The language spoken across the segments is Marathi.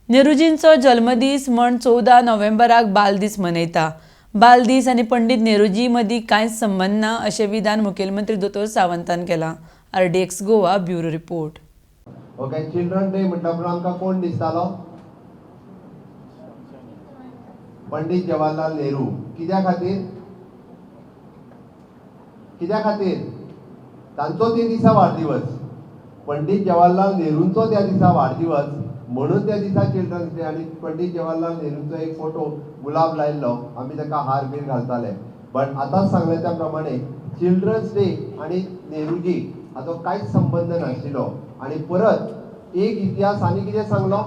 नेहरूजींचो जल्मदीस म्हण 14 नोव्हेंबराक बालदीस मनयता। बालदीस आनी पंडित नेहरूजी मदीं कांयच संबंद ना अशें विधान मुखेलमंत्री दोतोर सावंतान केलां। RDX Goa bureau report. Okay, children day म्हणटప్పుడు आमकां कोण दिसतालो? पंडित जवाहरलाल नेहरू। कित्या खातीर? कित्या खातीर? तांचो ते दिसा वाडदिवस, पंडित जवाहरलाल नेहरूंचो त्या दिसा वाडदिवस म्हणून त्या दिसा चिल्ड्रन्स डे। आणि पंडित जवाहरलाल नेहरूंचो एक फोटो गुलाब लायल्लो, आमी ताका हार बीर घालताले। बट आतांच सांगले त्या प्रमाणे चिल्ड्रन्स डे आणि नेहरूजी हाचो कांयच संबंध नाशिल्लो। आणि परत एक इतिहास आनी कितें सांगलो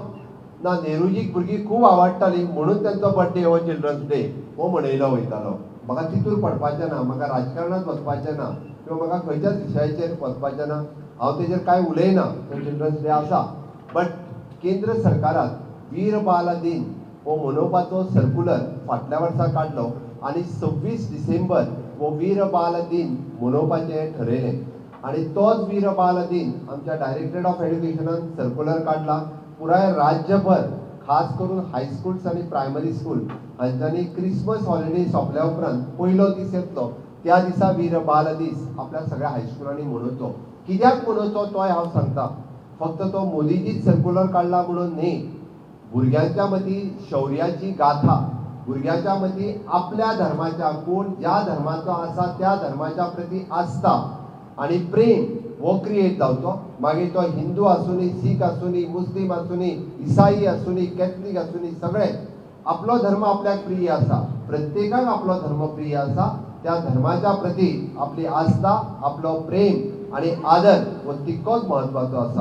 ना, नेहरूजीक भुरगीं खूब आवडटालीं म्हणून तांचो बर्थडे हो चिल्ड्रन्स डे हो मनयलो वयतालो। म्हाका तितूर पडपाचें ना, म्हाका राजकारणांत वचपाचें ना किंवा म्हाका खंयच्याच विशयाचेर वचपाचें ना। हांव तेजेर कांय उलयना, तो चिल्ड्रन्स डे आसा। बट केंद्र सरकारान वीर बाल दिन हो मनोवपाचो सर्क्युलर फाटल्या वर्सा काडलो आणि 26 डिसेंबर हो वीर बाल दिन मनोवपाचें ठरयलें। आणि तोच वीर बाल दिन आमच्या डायरेक्टरेट ऑफ एड्युकेशनान सर्क्युलर काडला। पुराय राज्यभर खास करून हायस्कूल्स आणि प्रायमरी स्कूल हांच्यांनी क्रिसमस हॉलिडे सोंपल्या उपरांत पयलो दीस येतलो त्या दिसा वीर बाल दीस आपल्या सगळ्या हायस्कुलांनी मनोवचो। कित्याक मनोवचो तोय हांव सांगता। फक्त तो मोदीजीच सर्क्युलर काडला म्हणून न्ही, भुरग्यांच्या मदीं शौर्याची गाथा, भुरग्यांच्या मदीं आपल्या धर्माच्या, कोण ज्या धर्माचो आसा त्या धर्माच्या प्रती आस्था आणि प्रेम हो क्रिएट जावचो। मागीर तो हिंदू आसूनी, सीख आसूनी, मुस्लीम आसूनी, इसाई आसूनी, कॅथलीक आसूनी, सगळे आपलो धर्म आपल्याक प्रिय आसा। प्रत्येकाक आपलो धर्म प्रिय आसा। त्या धर्माच्या प्रती आपली आस्था, आपलो प्रेम आणि आदर हो तितकोच महत्वाचो आसा।